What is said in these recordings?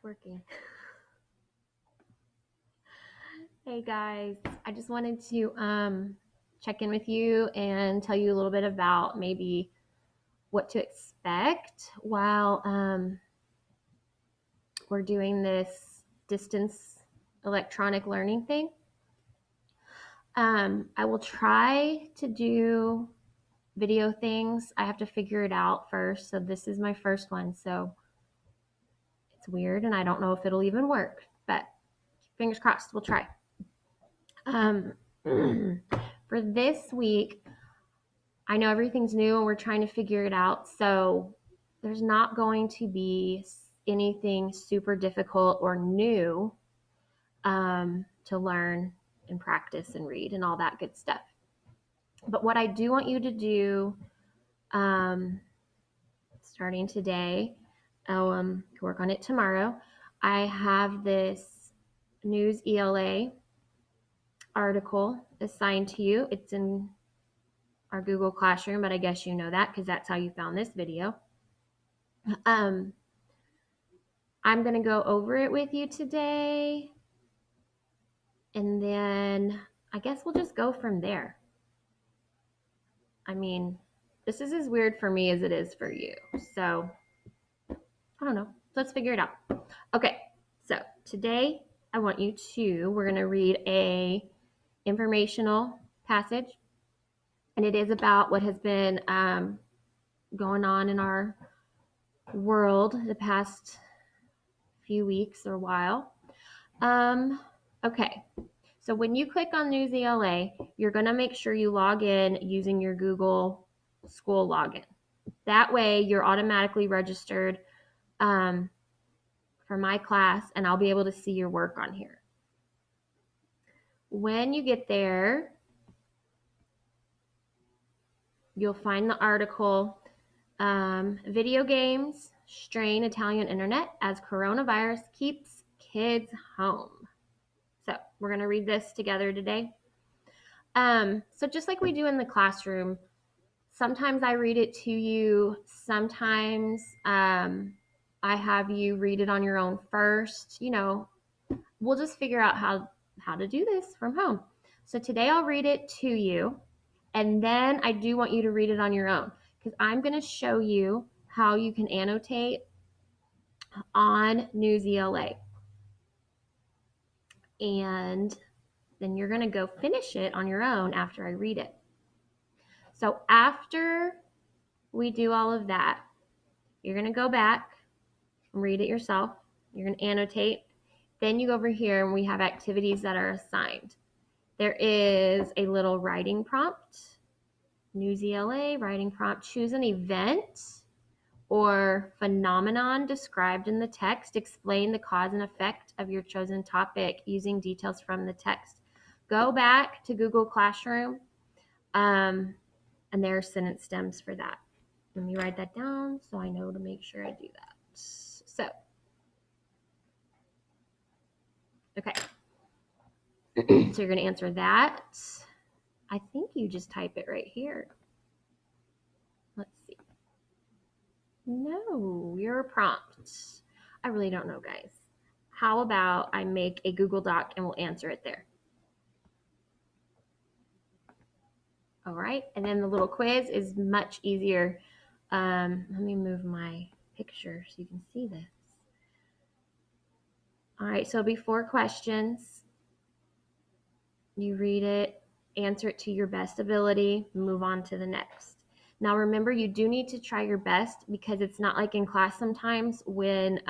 Working. Hey guys, I just wanted to check in with you and tell you a little bit about maybe what to expect while we're doing this distance electronic learning thing. I will try to do video things. I have to figure it out first. So this is my first one. So it's weird and I don't know if it'll even work, but fingers crossed, we'll try. For this week, I know everything's new and we're trying to figure it out. So there's not going to be anything super difficult or new to learn and practice and read and all that good stuff. But what I do want you to do starting today, I'll work on it tomorrow. I have this NewsELA article assigned to you. It's in our Google Classroom, but I guess you know that because that's how you found this video. I'm going to go over it with you today, and then I guess we'll just go from there. I mean, this is as weird for me as it is for you, so I don't know. Let's figure it out. Okay, so today we're going to read a informational passage, and it is about what has been going on in our world the past few weeks or while. Okay, so when you click on NewsELA, you're going to make sure you log in using your Google School login. That way you're automatically registered for my class, and I'll be able to see your work on here. When you get there, you'll find the article, Video Games Strain Italian Internet as Coronavirus Keeps Kids Home. So we're going to read this together today. So just like we do in the classroom, sometimes I read it to you. Sometimes I have you read it on your own first. You know, we'll just figure out how to do this from home. So today I'll read it to you, and then I do want you to read it on your own because I'm going to show you how you can annotate on NewsELA. And then you're going to go finish it on your own after I read it. So after we do all of that, you're going to go back and read it yourself. You're going to annotate. Then you go over here and we have activities that are assigned. There is a little writing prompt. NewsELA writing prompt. Choose an event or phenomenon described in the text. Explain the cause and effect of your chosen topic using details from the text. Go back to Google Classroom, and there are sentence stems for that. Let me write that down so I know to make sure I do that. So, okay. So you're going to answer that. I think you just type it right here. Let's see. No, your prompt. I really don't know, guys. How about I make a Google Doc and we'll answer it there. All right, and then the little quiz is much easier. Let me move my picture so you can see this. All right, so before questions, you read it, answer it to your best ability, move on to the next. Now remember, you do need to try your best because it's not like in class sometimes when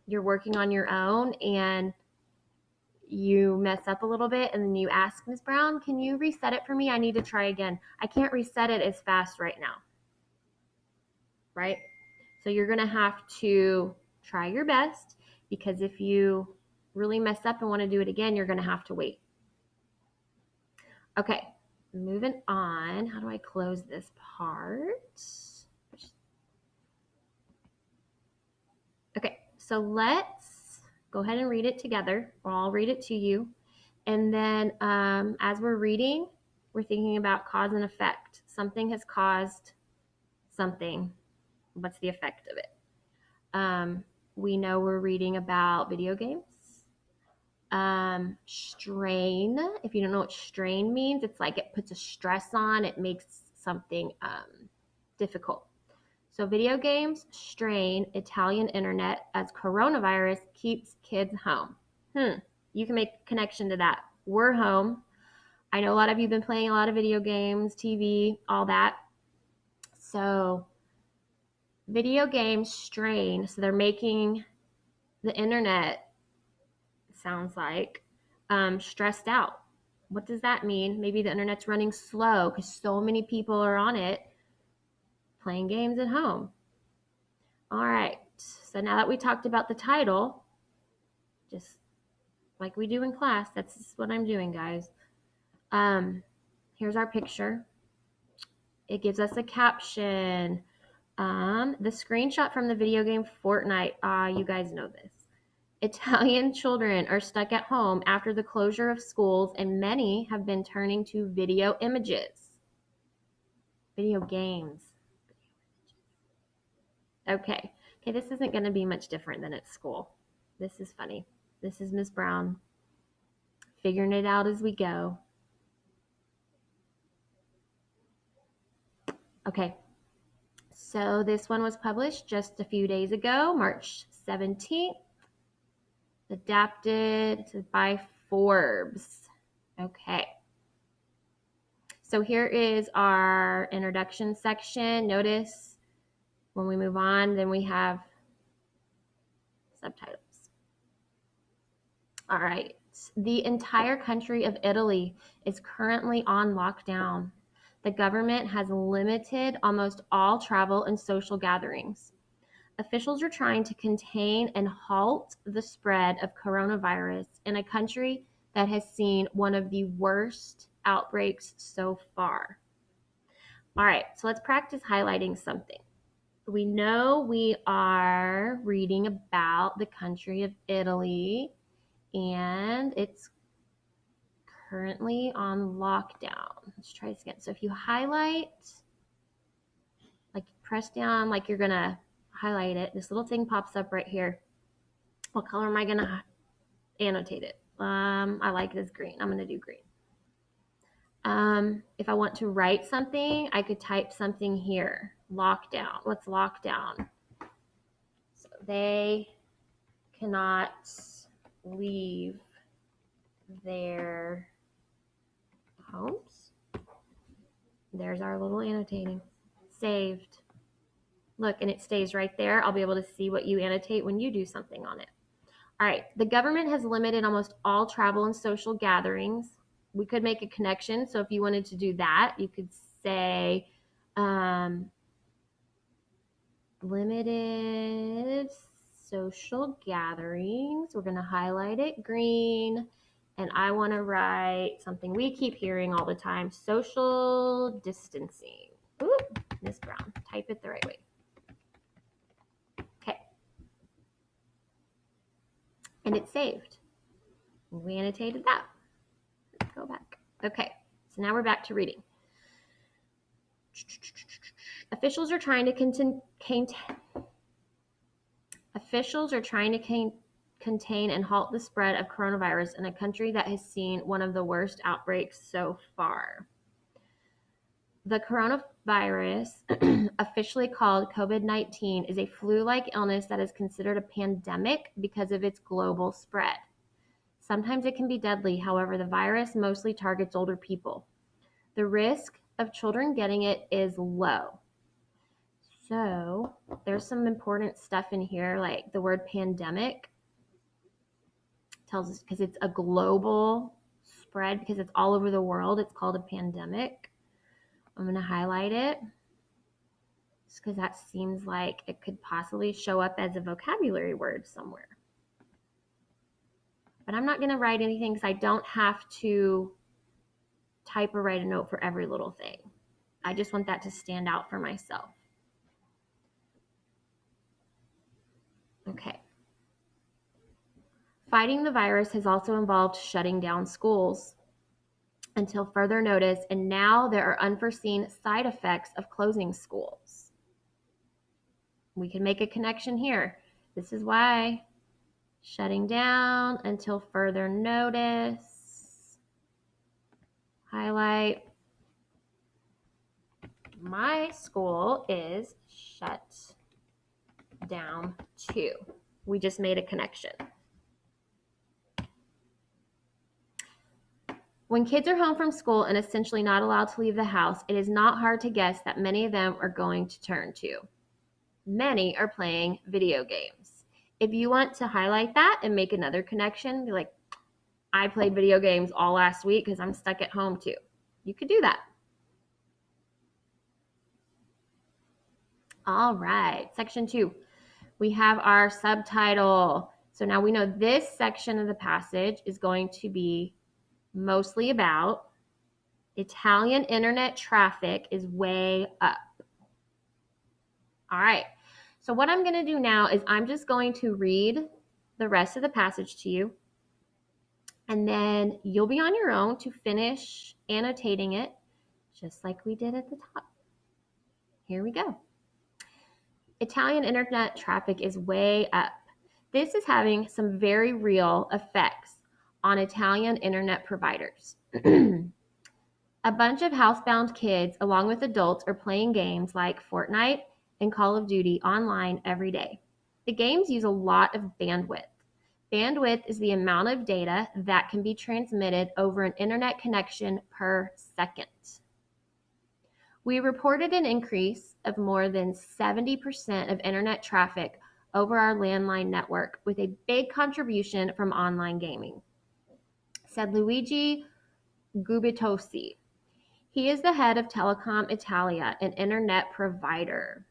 you're working on your own and you mess up a little bit and then you ask Ms. Brown, can you reset it for me? I need to try again. I can't reset it as fast right now, right? So you're going to have to try your best because if you really mess up and want to do it again, you're going to have to wait. Okay, moving on. How do I close this part? Okay, so let's go ahead and read it together, or I'll read it to you. And then as we're reading, we're thinking about cause and effect. Something has caused something. What's the effect of it? we know we're reading about video games. Strain, if you don't know what strain means, it's like it puts a stress on, it makes something difficult. So video games, strain, Italian internet as coronavirus keeps kids home. You can make a connection to that. We're home. I know a lot of you have been playing a lot of video games, TV, all that. So video games strain, so they're making the internet, sounds like, stressed out. What does that mean? Maybe the internet's running slow because so many people are on it playing games at home. All right, so now that we talked about the title, just like we do in class, that's what I'm doing, guys. Here's our picture. It gives us a caption. The screenshot from the video game Fortnite. You guys know this. Italian children are stuck at home after the closure of schools, and many have been turning to video images. Video games. Okay, this isn't going to be much different than at school. This is funny. This is Miss Brown figuring it out as we go. Okay, so this one was published just a few days ago, March 17th. Adapted by Forbes. Okay. So here is our introduction section. Notice when we move on, then we have subtitles. All right. The entire country of Italy is currently on lockdown. The government has limited almost all travel and social gatherings. Officials are trying to contain and halt the spread of coronavirus in a country that has seen one of the worst outbreaks so far. All right, so let's practice highlighting something. We know we are reading about the country of Italy, and it's currently on lockdown. Let's try this again. So if you highlight, like press down like you're gonna highlight it, this little thing pops up right here. What color am I gonna annotate it? I like it as green. I'm gonna do green. If I want to write something, I could type something here. Lockdown. What's lockdown? So they cannot leave their homes. There's our little annotating. Saved. Look, and it stays right there. I'll be able to see what you annotate when you do something on it. All right, the government has limited almost all travel and social gatherings. We could make a connection. So if you wanted to do that, you could say limited social gatherings. We're going to highlight it green. And I want to write something we keep hearing all the time, social distancing. Ooh, Miss Brown, type it the right way. Okay. And it's saved. We annotated that. Let's go back. Okay, so now we're back to reading. Officials are trying to contain and halt the spread of coronavirus in a country that has seen one of the worst outbreaks so far. The coronavirus, officially called COVID-19, is a flu-like illness that is considered a pandemic because of its global spread. Sometimes it can be deadly. However, the virus mostly targets older people. The risk of children getting it is low. So there's some important stuff in here, like the word pandemic tells us because it's a global spread, because it's all over the world. It's called a pandemic. I'm going to highlight it just because that seems like it could possibly show up as a vocabulary word somewhere. But I'm not going to write anything because I don't have to type or write a note for every little thing. I just want that to stand out for myself. Okay. Fighting the virus has also involved shutting down schools until further notice, and now there are unforeseen side effects of closing schools. We can make a connection here. This is why. Shutting down until further notice. Highlight. My school is shut down too. We just made a connection. When kids are home from school and essentially not allowed to leave the house, it is not hard to guess that many of them are going to turn to. Many are playing video games. If you want to highlight that and make another connection, be like, I played video games all last week because I'm stuck at home too. You could do that. All right, section 2. We have our subtitle. So now we know this section of the passage is going to be mostly about Italian internet traffic is way up. All right. So what I'm going to do now is I'm just going to read the rest of the passage to you, and then you'll be on your own to finish annotating it, just like we did at the top. Here we go. Italian internet traffic is way up. This is having some very real effects on Italian internet providers. A bunch of housebound kids, along with adults, are playing games like Fortnite and Call of Duty online every day. The games use a lot of bandwidth. Bandwidth is the amount of data that can be transmitted over an internet connection per second. We reported an increase of more than 70% of internet traffic over our landline network, with a big contribution from online gaming, said Luigi Gubitosi. He is the head of Telecom Italia, an internet provider.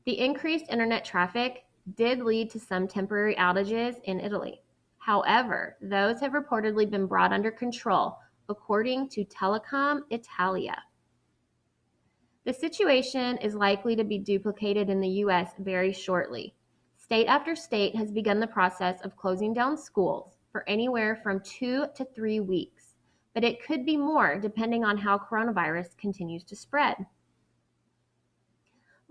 The increased internet traffic did lead to some temporary outages in Italy. However, those have reportedly been brought under control, according to Telecom Italia. The situation is likely to be duplicated in the U.S. very shortly. State after state has begun the process of closing down schools for anywhere from 2 to 3 weeks, but it could be more depending on how coronavirus continues to spread.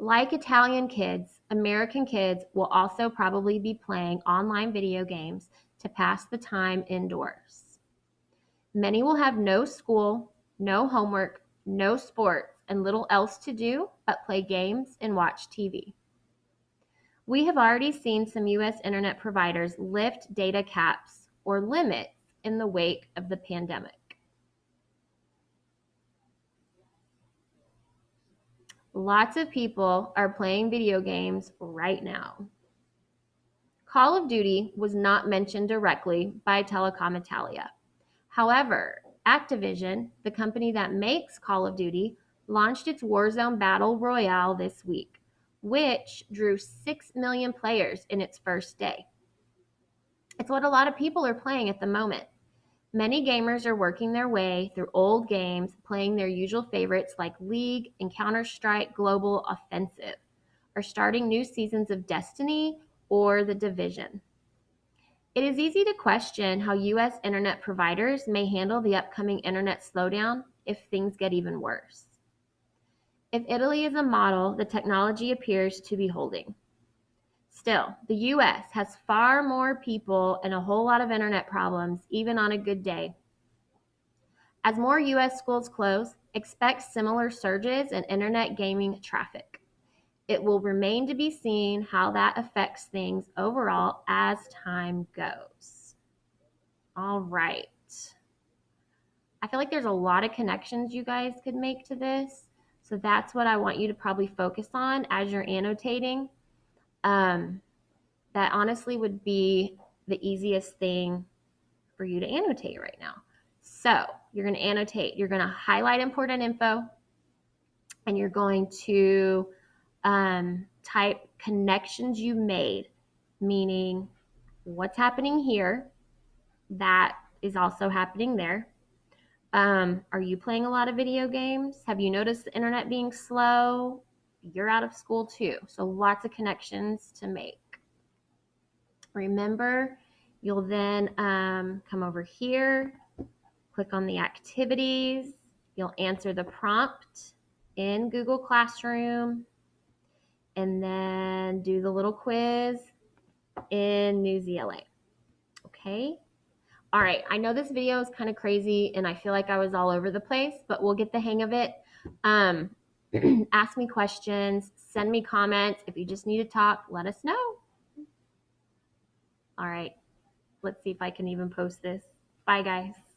Like Italian kids, American kids will also probably be playing online video games to pass the time indoors. Many will have no school, no homework, no sports, and little else to do but play games and watch TV. We have already seen some U.S. internet providers lift data caps or limits in the wake of the pandemic. Lots of people are playing video games right now. Call of Duty was not mentioned directly by Telecom Italia. However, Activision, the company that makes Call of Duty, launched its Warzone Battle Royale this week, which drew 6 million players in its first day. It's what a lot of people are playing at the moment. Many gamers are working their way through old games, playing their usual favorites like League and Counter-Strike Global Offensive, or starting new seasons of Destiny or The Division. It is easy to question how U.S. internet providers may handle the upcoming internet slowdown if things get even worse. If Italy is a model, the technology appears to be holding. Still, the U.S. has far more people and a whole lot of internet problems, even on a good day. As more U.S. schools close, expect similar surges in internet gaming traffic. It will remain to be seen how that affects things overall as time goes. All right. I feel like there's a lot of connections you guys could make to this. So that's what I want you to probably focus on as you're annotating. That honestly would be the easiest thing for you to annotate right now. So you're going to annotate. You're going to highlight important info, and you're going to type connections you made, meaning what's happening here that is also happening there. Are you playing a lot of video games? Have you noticed the internet being slow? You're out of school too, so lots of connections to make. Remember, you'll then come over here, click on the activities. You'll answer the prompt in Google Classroom, and then do the little quiz in NewsELA. Okay. All right. I know this video is kind of crazy and I feel like I was all over the place, but we'll get the hang of it. Ask me questions, send me comments. If you just need to talk, let us know. All right. Let's see if I can even post this. Bye, guys.